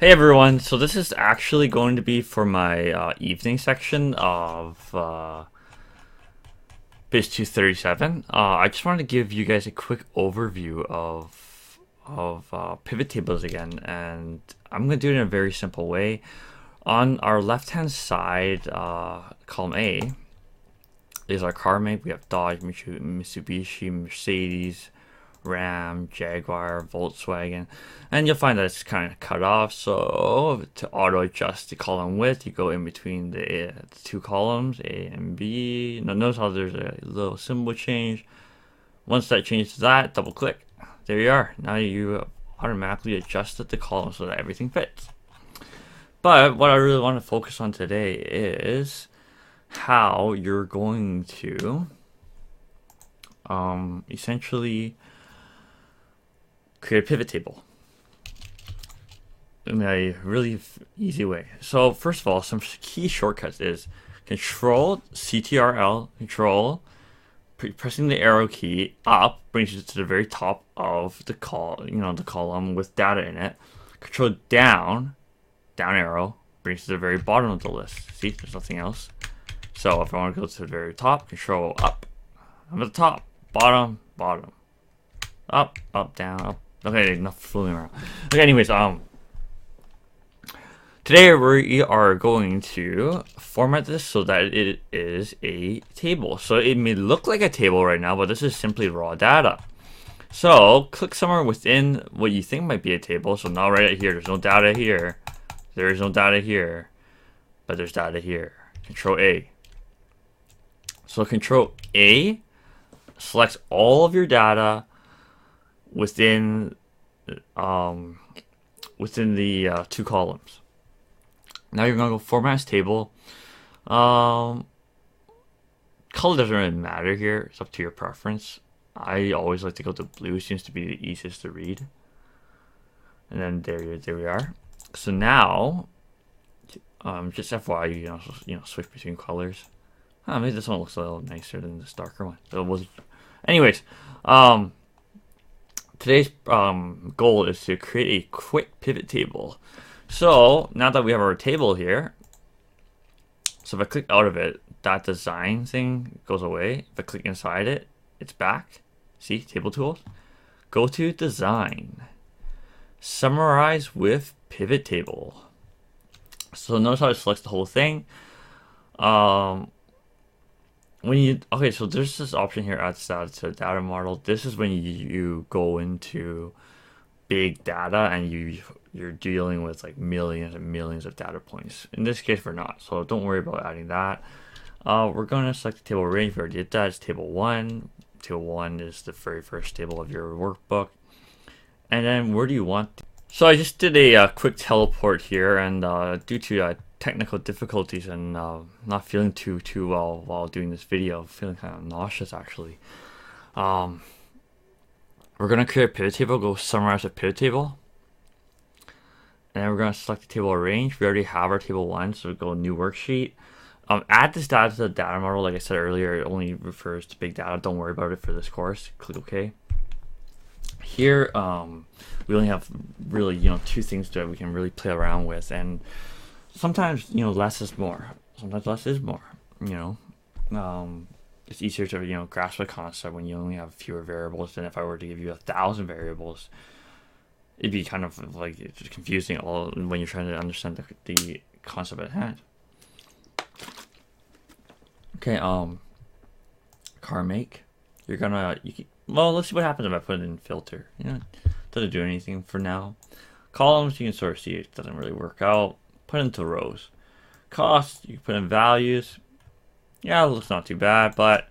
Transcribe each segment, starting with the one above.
Hey everyone, so this is actually going to be for my evening section of Biz 237. I just wanted to give you guys a quick overview of pivot tables again, and I'm going to do it in a very simple way. On our left-hand side, column A, is our car make. We have Dodge, Mitsubishi, Mercedes, Ram, Jaguar, Volkswagen, and you'll find that it's kind of cut off. So to auto adjust the column width, you go in between the two columns, A and B. Now notice how there's a little symbol change. Once that changes to that, double click. There you are. Now you automatically adjusted the column so that everything fits. But what I really want to focus on today is how you're going to essentially create a pivot table in a really easy way. So first of all, some key shortcuts is Control CTRL, Control, pressing the arrow key up brings you to the very top of the the column with data in it. Control down arrow brings you to the very bottom of the list. See, there's nothing else. So if I want to go to the very top, Control up. I'm at the top, bottom, up, down, up. Okay, enough fooling around. Okay, anyways, today we are going to format this so that it is a table. So it may look like a table right now, but this is simply raw data. So click somewhere within what you think might be a table. So now right here, there's no data here. There is no data here, but there's data here. Control A. So Control A selects all of your data within the two columns. Now you're gonna go format as table. Color doesn't really matter here. It's up to your preference. I always like to go to blue. Seems to be the easiest to read. And then there we are. So now, just FYI, switch between colors. Maybe this one looks a little nicer than this darker one. So it was, anyways, today's goal is to create a quick pivot table. So now that we have our table here, so if I click out of it, that design thing goes away. If I click inside it, it's back. See, table tools. Go to design. Summarize with pivot table. So notice how it selects the whole thing. So there's this option here at the data model. This is when you go into big data and you're dealing with like millions and millions of data points. In this case, we're not, so don't worry about adding that. We're going to select the table range. We already did that. It's table 1. Table 1 is the very first table of your workbook. And then where do you want? So I just did a quick teleport here, and due to technical difficulties and not feeling too well while doing this video, feeling kind of nauseous actually. We're gonna create a pivot table. Go summarize a pivot table, and then we're gonna select the table arrange. We already have our table 1, so we go new worksheet. Add this data to the data model. Like I said earlier, it only refers to big data. Don't worry about it for this course. Click OK. Here, we only have really two things that we can really play around with, and sometimes less is more. Sometimes less is more. It's easier to grasp a concept when you only have fewer variables than if I were to give you 1,000 variables. It'd be kind of like it's confusing all when you're trying to understand the concept at hand. Okay, car make. Well, let's see what happens if I put it in filter. Doesn't do anything for now. Columns, you can sort of see it doesn't really work out. Put into rows. Cost, you can put in values. Yeah, it looks not too bad, but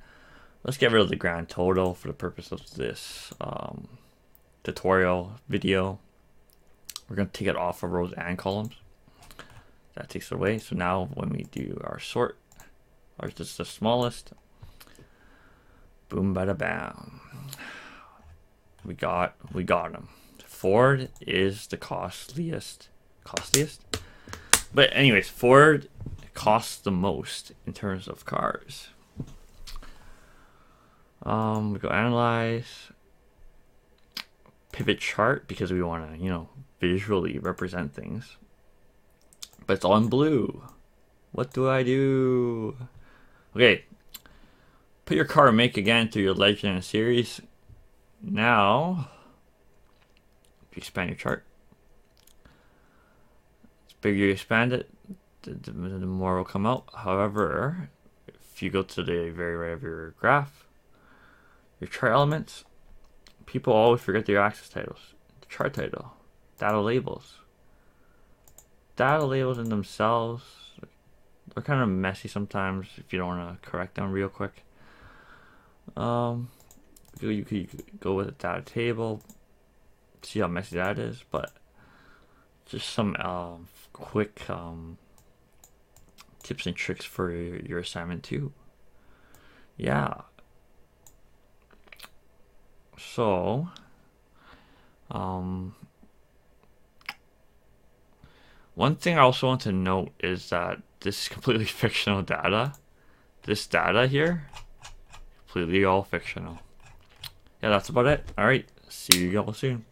let's get rid of the grand total for the purpose of this tutorial video. We're going to take it off of rows and columns. That takes it away. So now when we do our sort, ours is the smallest. Boom, bada bam. We got them. Ford is the costliest. But anyways, Ford costs the most in terms of cars. We go analyze, pivot chart, because we want to visually represent things, but it's all in blue. What do I do? Okay, put your car make again through your legend and series. Now, if you expand your chart, the bigger you expand it, the more will come out. However, if you go to the very right of your graph, your chart elements, people always forget their axis titles. The chart title, data labels. Data labels in themselves, they're kind of messy sometimes if you don't want to correct them real quick. You could go with a data table, see how messy that is, but just some quick tips and tricks for your assignment too. Yeah. So, one thing I also want to note is that this is completely fictional data. This data here, completely all fictional. Yeah, that's about it. All right, see you all soon.